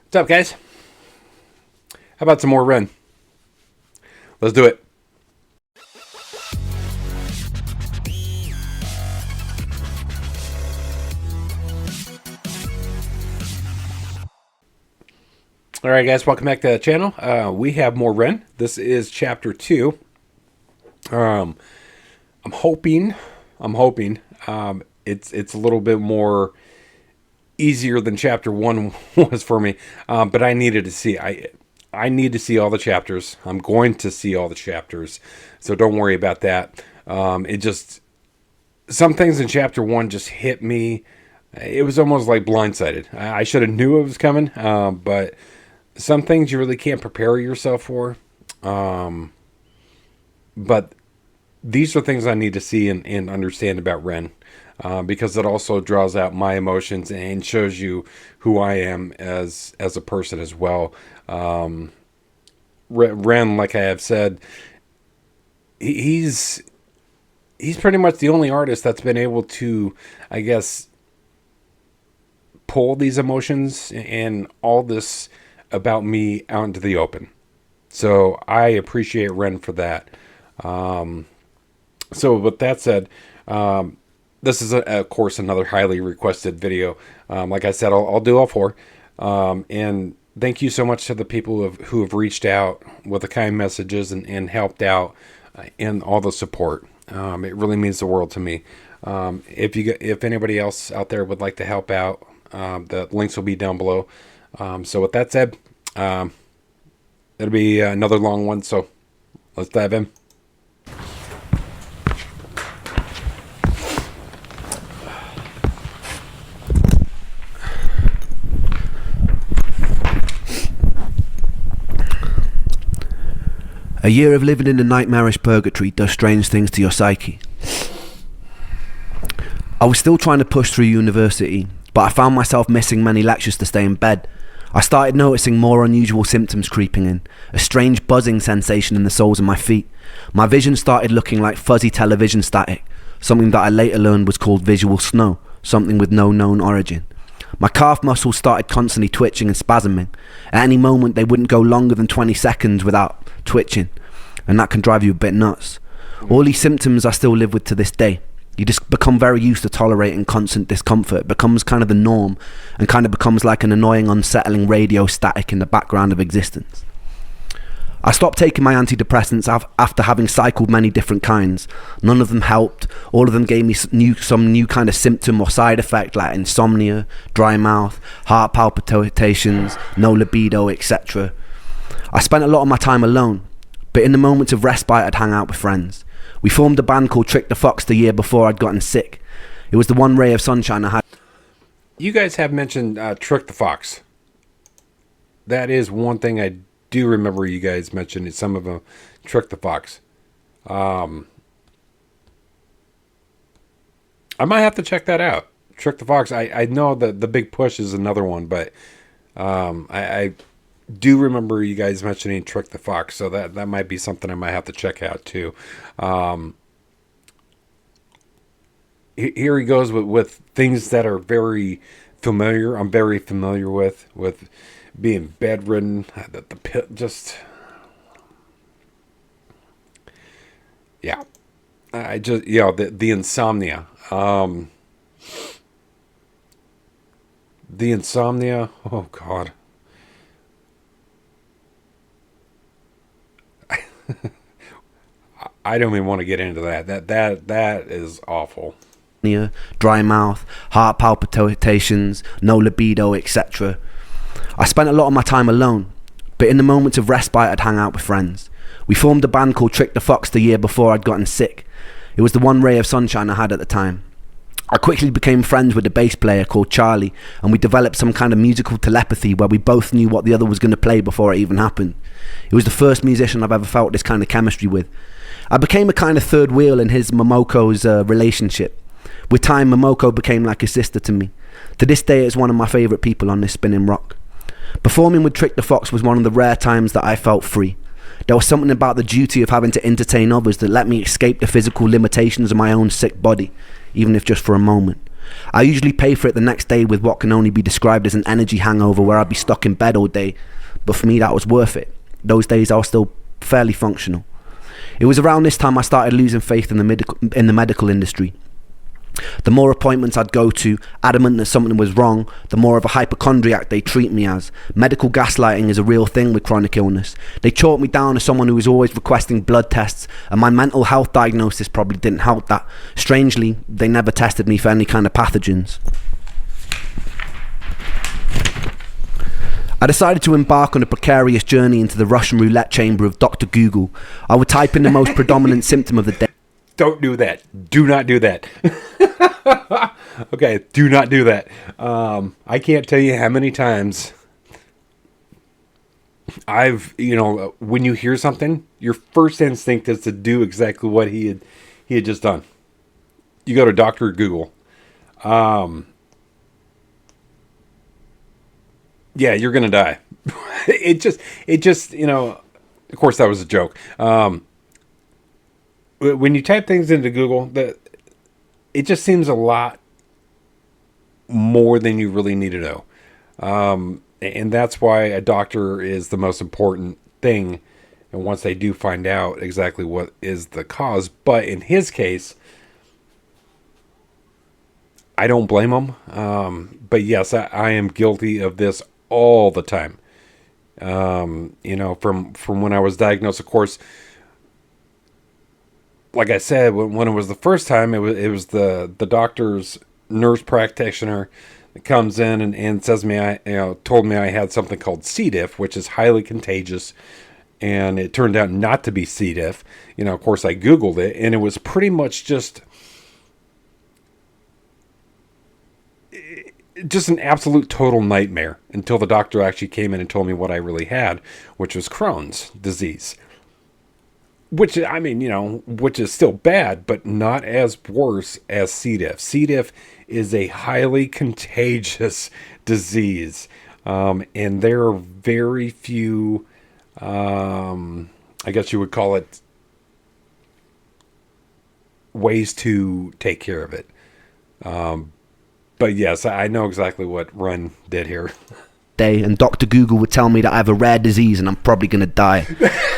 What's up, guys? How about some more Ren? Let's do it. All right, guys, welcome back to the channel. We have more Ren. This is chapter 2. I'm hoping it's a little bit more easier than chapter 1 was for me, but I needed to see. I need to see all the chapters. I'm going to see all the chapters, so don't worry about that. Some things in chapter 1 just hit me. It was almost like blindsided. I should have knew it was coming, but some things you really can't prepare yourself for. But these are things I need to see and understand about Ren, because it also draws out my emotions and shows you who I am as a person as well. Ren, like I have said, he's pretty much the only artist that's been able to, I guess, pull these emotions and all this about me out into the open. So I appreciate Ren for that. So with that said, this is of course another highly requested video. Like I said, I'll do all 4. And thank you so much to the people who have reached out with the kind messages and helped out and all the support. It really means the world to me. If anybody else out there would like to help out, the links will be down below. So with that said, it'll be another long one, so let's dive in. A year of living in a nightmarish purgatory does strange things to your psyche. I was still trying to push through university, but I found myself missing many lectures to stay in bed. I started noticing more unusual symptoms creeping in, a strange buzzing sensation in the soles of my feet. My vision started looking like fuzzy television static, something that I later learned was called visual snow, something with no known origin. My calf muscles started constantly twitching and spasming. At any moment they wouldn't go longer than 20 seconds without twitching, and that can drive you a bit nuts. All these symptoms I still live with to this day. You just become very used to tolerating constant discomfort. It becomes kind of the norm and kind of becomes like an annoying, unsettling radio static in the background of existence. I stopped taking my antidepressants after having cycled many different kinds. None of them helped. All of them gave me some new kind of symptom or side effect like insomnia, dry mouth, heart palpitations, no libido, etc. I spent a lot of my time alone, but in the moments of respite I'd hang out with friends. We formed a band called Trick the Fox the year before I'd gotten sick. It was the one ray of sunshine I had. You guys have mentioned Trick the Fox. That is one thing I do remember you guys mentioned. Some of them, Trick the Fox. I might have to check that out. Trick the Fox. I know that the Big Push is another one, but I do remember you guys mentioning Trick the Fox, so that might be something I might have to check out too. Here he goes with things that are very familiar. I'm very familiar with being bedridden. The pit just, yeah. I just, the insomnia. The insomnia. Oh God. I don't even want to get into that. That is awful. Dry mouth, heart palpitations, no libido, etc. I spent a lot of my time alone, but in the moments of respite I'd hang out with friends. We formed a band called Trick the Fox the year before I'd gotten sick. It was the one ray of sunshine I had at the time. I quickly became friends with a bass player called Charlie, and we developed some kind of musical telepathy where we both knew what the other was going to play before it even happened. It was the first musician I've ever felt this kind of chemistry with. I became a kind of third wheel in his Momoko's relationship. With time, Momoko became like a sister to me. To this day, it's one of my favourite people on this spinning rock. Performing with Trick the Fox was one of the rare times that I felt free. There was something about the duty of having to entertain others that let me escape the physical limitations of my own sick body, even if just for a moment. I usually pay for it the next day with what can only be described as an energy hangover where I'd be stuck in bed all day, but for me that was worth it. Those days I was still fairly functional. It was around this time I started losing faith in the medical industry. The more appointments I'd go to, adamant that something was wrong, the more of a hypochondriac they treat me as. Medical gaslighting is a real thing with chronic illness. They chalked me down as someone who was always requesting blood tests, and my mental health diagnosis probably didn't help that. Strangely, they never tested me for any kind of pathogens. I decided to embark on a precarious journey into the Russian roulette chamber of Dr. Google. I would type in the most predominant symptom of the day. Don't do that. Do not do that. Okay, do not do that. I can't tell you how many times when you hear something, your first instinct is to do exactly what he had just done. You go to Dr. Google. Yeah, you're going to die. It just, of course that was a joke. When you type things into Google, it just seems a lot more than you really need to know. And that's why a doctor is the most important thing. And once they do find out exactly what is the cause, but in his case, I don't blame him. But yes, I am guilty of this all the time. From when I was diagnosed, of course. Like I said, when it was the first time, it was the doctor's nurse practitioner that comes in and says told me I had something called C. diff, which is highly contagious, and it turned out not to be C. diff. Of course, I Googled it, and it was pretty much just an absolute total nightmare until the doctor actually came in and told me what I really had, which was Crohn's disease. Which is still bad, but not as worse as C. diff. C. diff is a highly contagious disease. And there are very few, I guess you would call it, ways to take care of it. But yes, I know exactly what Ren did here. Day, and Dr. Google would tell me that I have a rare disease and I'm probably going to die.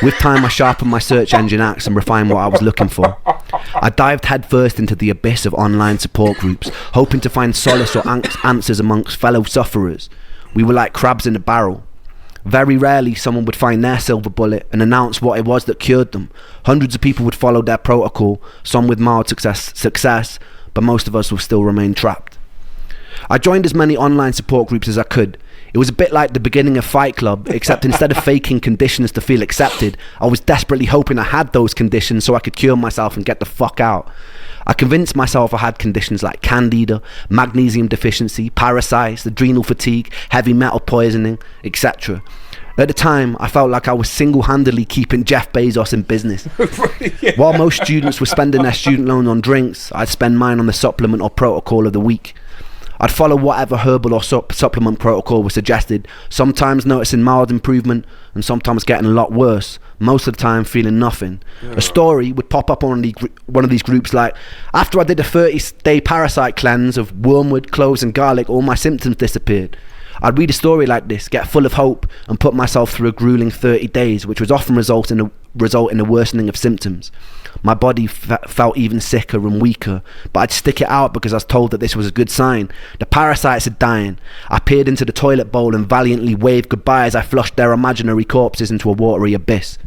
With time, I sharpened my search engine axe and refined what I was looking for. I dived headfirst into the abyss of online support groups, hoping to find solace or answers amongst fellow sufferers. We were like crabs in a barrel. Very rarely someone would find their silver bullet and announce what it was that cured them. Hundreds of people would follow their protocol, some with mild success, but most of us will still remain trapped. I joined as many online support groups as I could. It was a bit like the beginning of Fight Club, except instead of faking conditions to feel accepted, I was desperately hoping I had those conditions so I could cure myself and get the fuck out. I convinced myself I had conditions like candida, magnesium deficiency, parasites, adrenal fatigue, heavy metal poisoning, etc. At the time, I felt like I was single-handedly keeping Jeff Bezos in business. Yeah. While most students were spending their student loan on drinks, I'd spend mine on the supplement or protocol of the week. I'd follow whatever herbal or supplement protocol was suggested, sometimes noticing mild improvement and sometimes getting a lot worse, most of the time feeling nothing. Yeah. A story would pop up on one of these groups like, after I did a 30-day parasite cleanse of wormwood, cloves and garlic, all my symptoms disappeared. I'd read a story like this, get full of hope and put myself through a grueling 30 days, which would often result in a worsening of symptoms. My body felt even sicker and weaker, but I'd stick it out because I was told that this was a good sign. The parasites are dying. I peered into the toilet bowl and valiantly waved goodbye as I flushed their imaginary corpses into a watery abyss.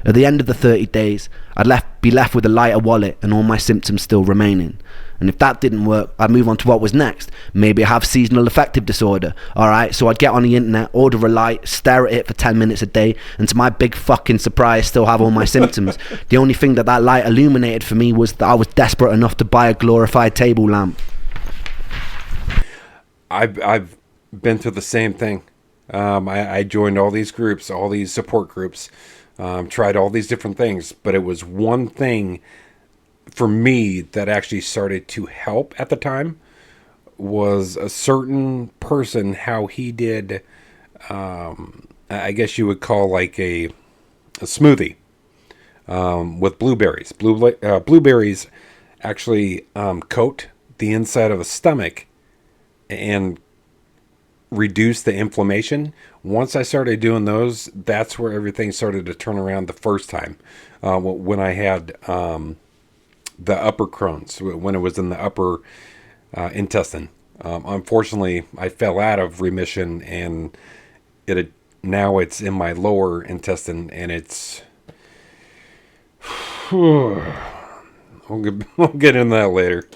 At the end of the 30 days, I'd be left with a lighter wallet and all my symptoms still remaining. And if that didn't work, I'd move on to what was next. Maybe I have seasonal affective disorder. Alright, so I'd get on the internet, order a light, stare at it for 10 minutes a day, and to my big fucking surprise, still have all my symptoms. The only thing that light illuminated for me was that I was desperate enough to buy a glorified table lamp. I've been through the same thing. I joined all these groups, all these support groups, tried all these different things, but it was one thing for me that actually started to help at the time was a certain person, how he did, I guess you would call like a smoothie with blueberries. Blueberries actually coat the inside of the stomach and reduce the inflammation. Once I started doing those, that's where everything started to turn around the first time. When I had the upper Crohn's, when it was in the upper intestine. Unfortunately, I fell out of remission, and now it's in my lower intestine, and it's... We'll get into that later.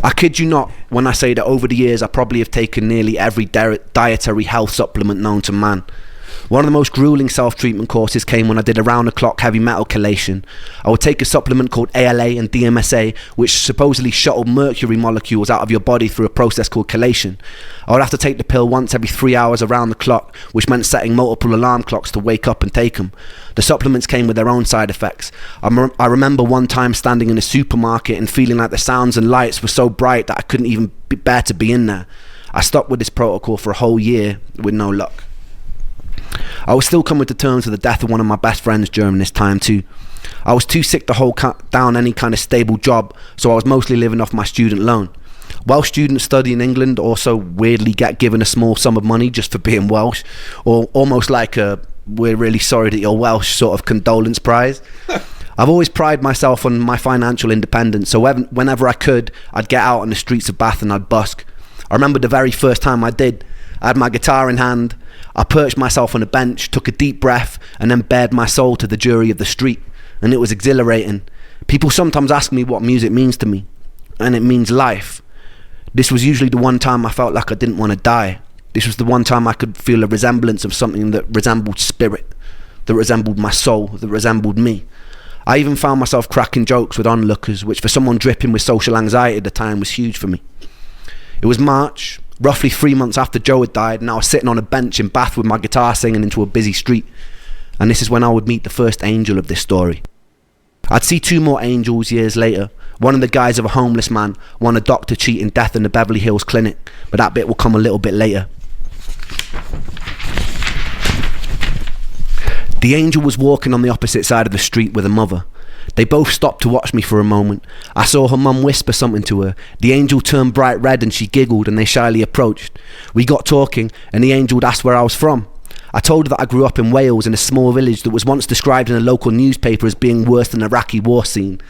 I kid you not when I say that over the years I probably have taken nearly every dietary health supplement known to man. One of the most grueling self-treatment courses came when I did a round-the-clock heavy metal chelation. I would take a supplement called ALA and DMSA, which supposedly shuttle mercury molecules out of your body through a process called chelation. I would have to take the pill once every 3 hours around the clock, which meant setting multiple alarm clocks to wake up and take them. The supplements came with their own side effects. I remember one time standing in a supermarket and feeling like the sounds and lights were so bright that I couldn't even bear to be in there. I stuck with this protocol for a whole year with no luck. I was still coming to terms with the death of one of my best friends during this time too. I was too sick to hold down any kind of stable job, so I was mostly living off my student loan. Welsh students study in England also weirdly get given a small sum of money just for being Welsh, or almost like a "we're really sorry that you're Welsh" sort of condolence prize. I've always prided myself on my financial independence, so whenever I could, I'd get out on the streets of Bath and I'd busk. I remember the very first time I did. I had my guitar in hand. I perched myself on a bench, took a deep breath, and then bared my soul to the jury of the street. And it was exhilarating. People sometimes ask me what music means to me, and it means life. This was usually the one time I felt like I didn't want to die. This was the one time I could feel a resemblance of something that resembled spirit, that resembled my soul, that resembled me. I even found myself cracking jokes with onlookers, which for someone dripping with social anxiety at the time was huge for me. It was March, roughly 3 months after Joe had died, and I was sitting on a bench in Bath with my guitar singing into a busy street. And this is when I would meet the first angel of this story. I'd see 2 more angels years later, one in the guise of a homeless man, one a doctor cheating death in the Beverly Hills clinic, but that bit will come a little bit later. The angel was walking on the opposite side of the street with a mother. They both stopped to watch me for a moment. I saw her mum whisper something to her. The angel turned bright red and she giggled, and they shyly approached. We got talking and the angel asked where I was from. I told her that I grew up in Wales in a small village that was once described in a local newspaper as being worse than an Iraqi war scene.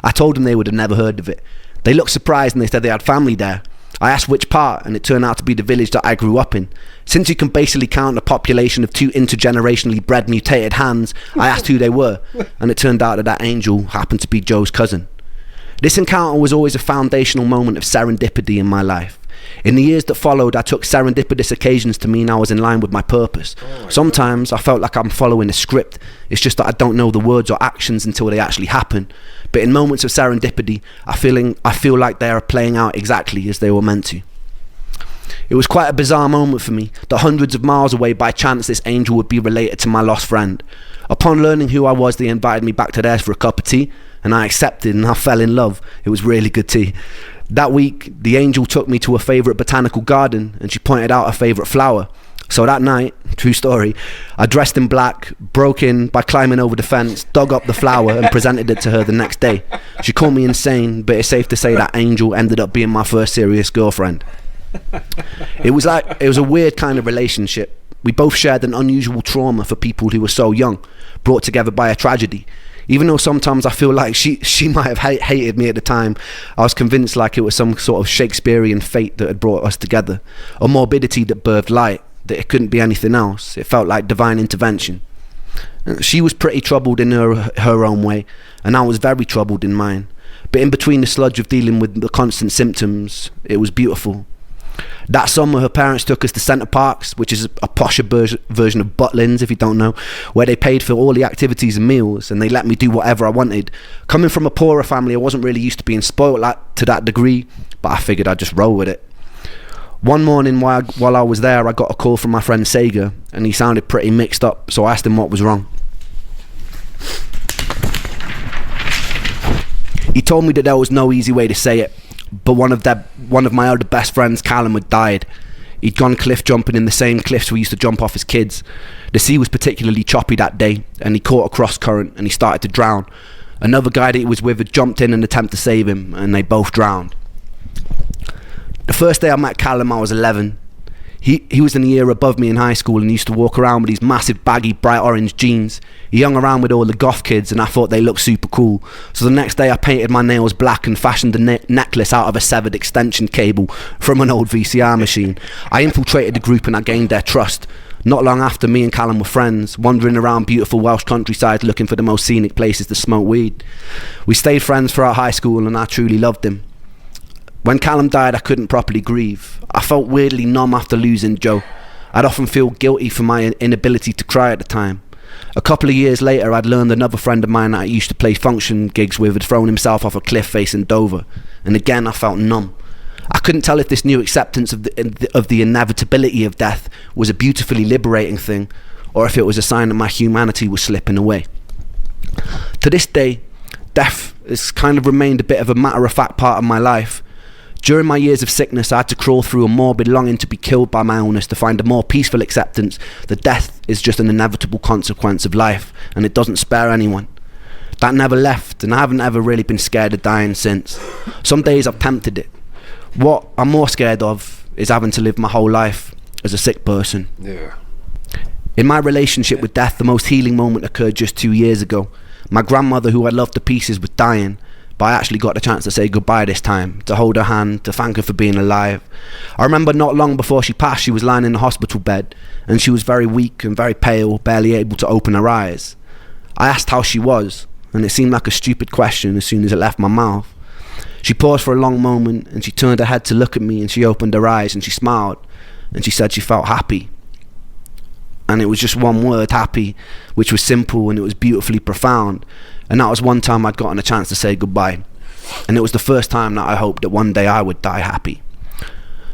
I told them they would have never heard of it. They looked surprised and they said they had family there. I asked which part, and it turned out to be the village that I grew up in. Since you can basically count a population of 2 intergenerationally bred mutated hands, I asked who they were, and it turned out that angel happened to be Joe's cousin. This encounter was always a foundational moment of serendipity in my life. In the years that followed, I took serendipitous occasions to mean I was in line with my purpose. Sometimes I felt like I'm following a script. It's just that I don't know the words or actions until they actually happen. But in moments of serendipity, I feel like they are playing out exactly as they were meant to. It was quite a bizarre moment for me, that hundreds of miles away by chance this angel would be related to my lost friend. Upon learning who I was, they invited me back to theirs for a cup of tea, and I accepted and I fell in love. It was really good tea. That week, the angel took me to a favourite botanical garden, and she pointed out a favourite flower. So that night, true story, I dressed in black, broke in by climbing over the fence, dug up the flower and presented it to her the next day. She called me insane, but it's safe to say that angel ended up being my first serious girlfriend. It was a weird kind of relationship. We both shared an unusual trauma for people who were so young, brought together by a tragedy. Even though sometimes I feel like she might have hated me at the time, I was convinced like it was some sort of Shakespearean fate that had brought us together. A morbidity that birthed light, that it couldn't be anything else. It felt like divine intervention. She was pretty troubled in her own way, and I was very troubled in mine. But in between the sludge of dealing with the constant symptoms, it was beautiful. That summer, her parents took us to Centre Parks, which is a posher version of Butlins, if you don't know, where they paid for all the activities and meals, and they let me do whatever I wanted. Coming from a poorer family, I wasn't really used to being spoiled to that degree, but I figured I'd just roll with it. One morning while I was there, I got a call from my friend Sega, and he sounded pretty mixed up, so I asked him what was wrong. He told me that there was no easy way to say it, but one of my other best friends, Callum, had died. He'd gone cliff jumping in the same cliffs we used to jump off as kids. The sea was particularly choppy that day, and he caught a cross current and he started to drown. Another guy that he was with had jumped in an attempt to save him, and they both drowned. The first day I met Callum, I was 11. He was in a year above me in high school and used to walk around with these massive baggy bright orange jeans. He hung around with all the goth kids and I thought they looked super cool. So the next day I painted my nails black and fashioned a necklace out of a severed extension cable from an old VCR machine. I infiltrated the group and I gained their trust. Not long after, me and Callum were friends, wandering around beautiful Welsh countryside looking for the most scenic places to smoke weed. We stayed friends throughout high school and I truly loved him. When Callum died, I couldn't properly grieve. I felt weirdly numb after losing Joe. I'd often feel guilty for my inability to cry at the time. A couple of years later, I'd learned another friend of mine that I used to play function gigs with had thrown himself off a cliff facing Dover. And again, I felt numb. I couldn't tell if this new acceptance of the inevitability of death was a beautifully liberating thing, or if it was a sign that my humanity was slipping away. To this day, death has kind of remained a bit of a matter-of-fact part of my life. During my years of sickness, I had to crawl through a morbid longing to be killed by my illness to find a more peaceful acceptance that death is just an inevitable consequence of life and it doesn't spare anyone. That never left, and I haven't ever really been scared of dying since. Some days I've tempted it. What I'm more scared of is having to live my whole life as a sick person. Yeah. In my relationship with death, the most healing moment occurred just 2 years ago. My grandmother, who I loved to pieces, was dying, but I actually got the chance to say goodbye this time, to hold her hand, to thank her for being alive. I remember not long before she passed, she was lying in the hospital bed, and she was very weak and very pale, barely able to open her eyes. I asked how she was, and it seemed like a stupid question as soon as it left my mouth. She paused for a long moment, and she turned her head to look at me, and she opened her eyes, and she smiled, and she said she felt happy. And it was just one word, happy, which was simple and it was beautifully profound. And that was one time I'd gotten a chance to say goodbye. And it was the first time that I hoped that one day I would die happy.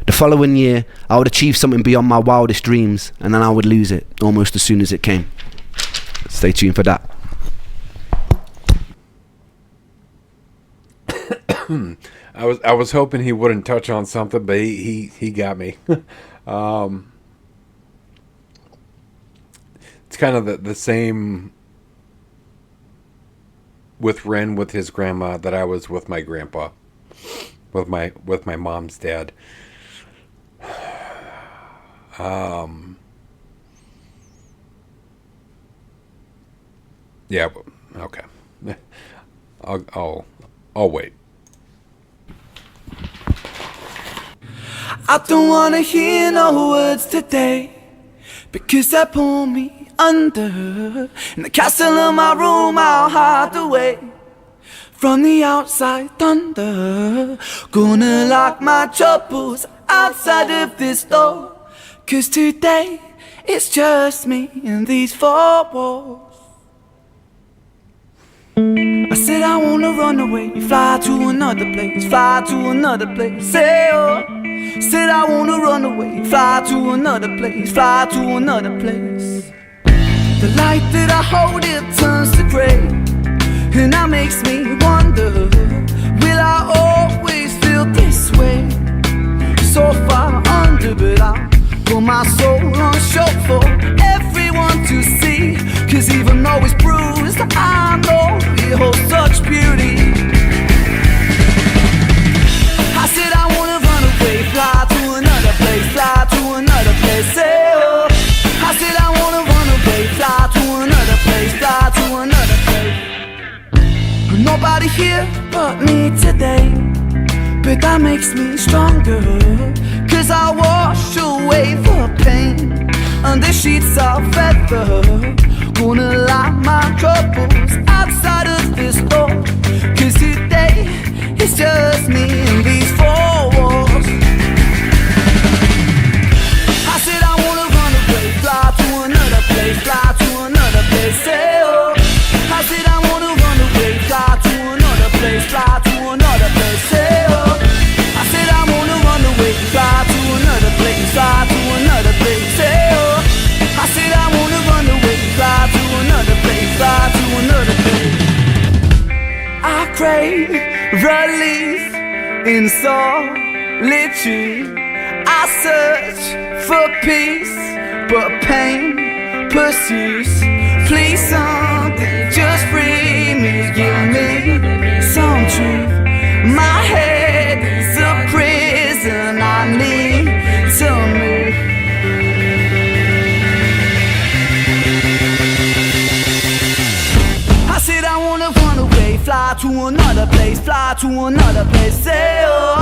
The following year, I would achieve something beyond my wildest dreams, and then I would lose it almost as soon as it came. Stay tuned for that. I was hoping he wouldn't touch on something, but he got me. It's kind of the same with Ren with his grandma that I was with my grandpa, with my mom's dad. Yeah, okay. I'll wait. I don't wanna hear no words today, because they pull me under. In the castle of my room I'll hide away from the outside thunder. Gonna lock my troubles outside of this door, 'cause today it's just me and these four walls. I said I wanna run away, fly to another place, fly to another place, say oh. Said I wanna run away, fly to another place, fly to another place. The light that I hold, it turns to grey, and that makes me wonder, will I always feel this way? So far under, but I put my soul on show for everyone to see, 'cause even though it's bruised, I know it holds such beauty. I said I wanna run away, fly to another place, fly to another place, say oh. I said I wanna run away, fly to another place, fly to another place. Nobody here but me today, but that makes me stronger, 'cause I wash away the pain under sheets of feather. Gonna lock my troubles outside of this door, 'cause today it's just me and these four walls. I said I wanna run away, fly to another place, fly to another place, say oh. I said I wanna run away, fly to another place, fly to another place, say oh. I said I wanna run away, fly to another place, fly to another place, say oh. I said I wanna run away, fly to another place, fly to another place. I crave relief in solitude. I search for peace, but pain pursues. Please something, just free me, give me some truth. My head is a prison, I need to move. I said I wanna run away, fly to another place, fly to another place, say oh.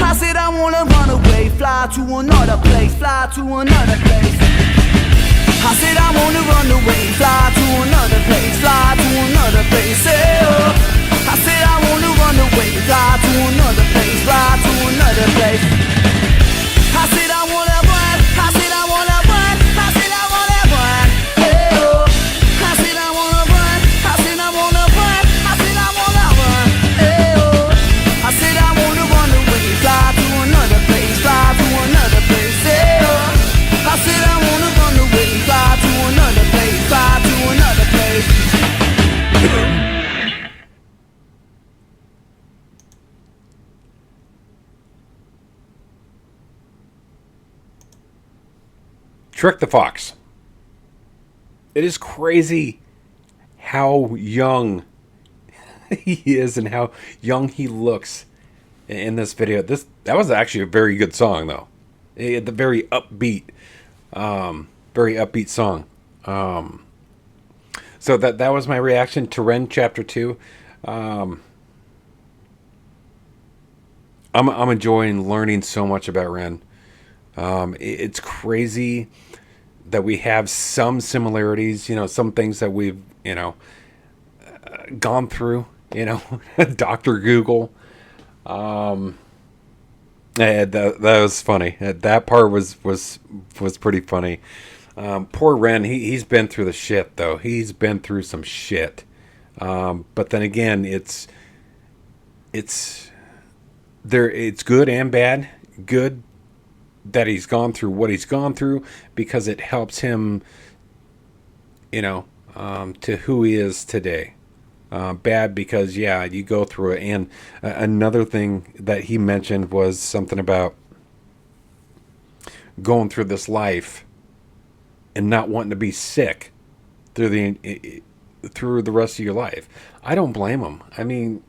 I said I wanna run away, fly to another place, fly to another place. I said I wanna run away, fly to another place, fly to another place, say oh. I said I wanna run away, fly to another place, fly to another place. I said I wanna run, I said I wanna run, I said I wanna run, hey oh. I said I wanna run, I said I wanna run, I said I wanna run, hey oh. I said I wanna run away, fly to another place, fly to another place, hey oh. I said I wanna run away, fly to another place, fly to another place. Trick the Fox. It is crazy how young he is and how young he looks in this video. That was actually a very good song, though. The very upbeat song. So that was my reaction to Ren Chapter 2. I'm enjoying learning so much about Ren. It's crazy that we have some similarities, some things that we've, gone through, Dr. Google. And that was funny. That part was pretty funny. Poor Ren, he's been through the shit, though. He's been through some shit. But then again, it's good and bad. Good that he's gone through what he's gone through because it helps him, to who he is today. Bad because, yeah, you go through it. And another thing that he mentioned was something about going through this life and not wanting to be sick through the rest of your life. I don't blame him. I mean,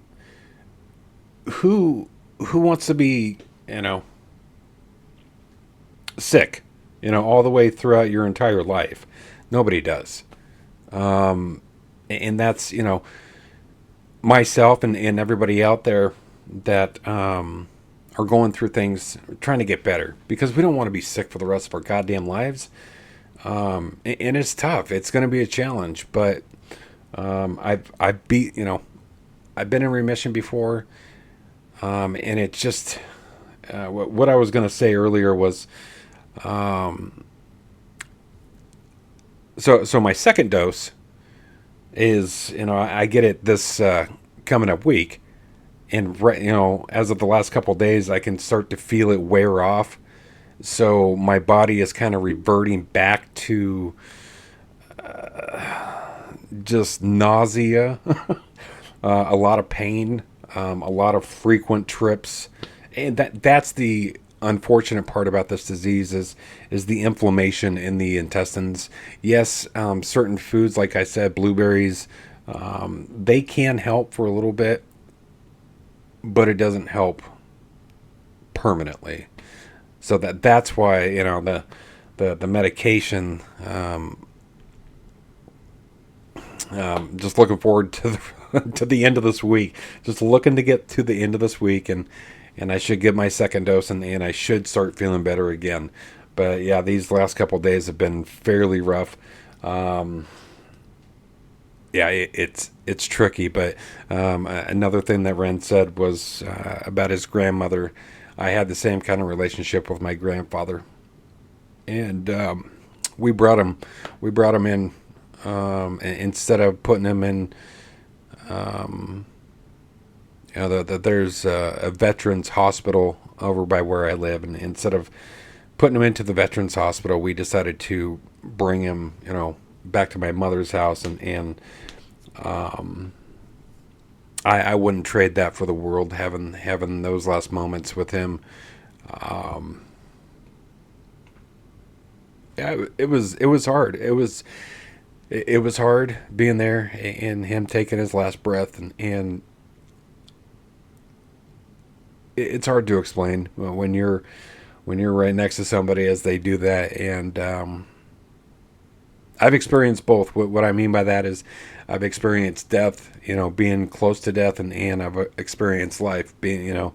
who wants to be, sick, all the way throughout your entire life? Nobody does. And that's, myself and everybody out there that are going through things, trying to get better, because we don't want to be sick for the rest of our goddamn lives. And it's tough. It's going to be a challenge, but I've been in remission before, and it just what I was going to say earlier was, so my second dose is, I get it this coming up week, and as of the last couple of days, I can start to feel it wear off. So my body is kind of reverting back to just nausea, a lot of pain, a lot of frequent trips, and that's the unfortunate part about this disease is the inflammation in the intestines. Yes, certain foods, like I said, blueberries, they can help for a little bit, but it doesn't help permanently. So that's why the medication. Just looking forward to to the end of this week. Just looking to get to the end of this week, and I should get my second dose, and I should start feeling better again. But yeah, these last couple of days have been fairly rough. Yeah, it's tricky. But another thing that Ren said was about his grandmother. I had the same kind of relationship with my grandfather, and we brought him in instead of putting him in. There's a veterans hospital over by where I live, and instead of putting him into the veterans hospital, we decided to bring him, back to my mother's house, and I wouldn't trade that for the world. Having those last moments with him, yeah, it was hard. It was it was hard being there and him taking his last breath, and it's hard to explain when you're right next to somebody as they do that. And I've experienced both. What I mean by that is I've experienced death, being close to death, and I've experienced life, being,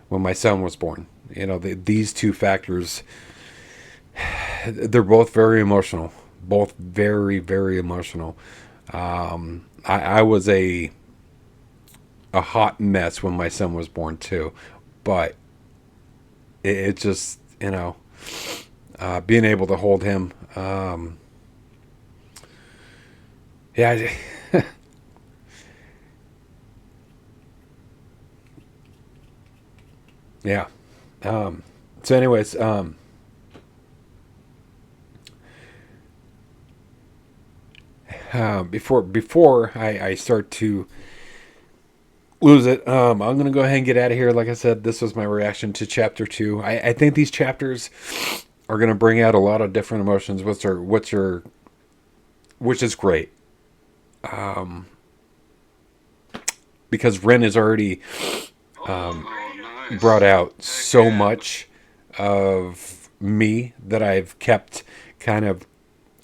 when my son was born. These two factors, they're both very emotional, both very, very emotional. I was a hot mess when my son was born too, but it just, being able to hold him, yeah. Yeah. So anyways, before I start to lose it, I'm gonna go ahead and get out of here. Like I said, this was my reaction to chapter 2. I think these chapters are gonna bring out a lot of different emotions, which is great. Because Ren has already brought out so much of me that I've kept kind of,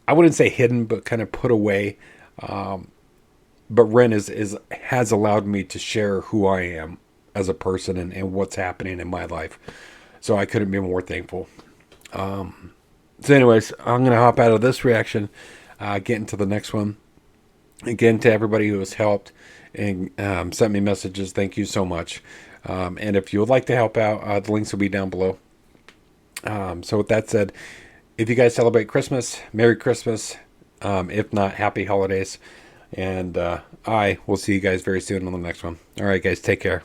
I wouldn't say hidden, but kind of put away. But Ren has allowed me to share who I am as a person and what's happening in my life. So I couldn't be more thankful. So anyways, I'm going to hop out of this reaction, get into the next one. Again, to everybody who has helped and sent me messages, thank you so much. And if you would like to help out, the links will be down below. So with that said, if you guys celebrate Christmas, Merry Christmas. If not, Happy Holidays. And I will see you guys very soon on the next one. All right, guys, take care.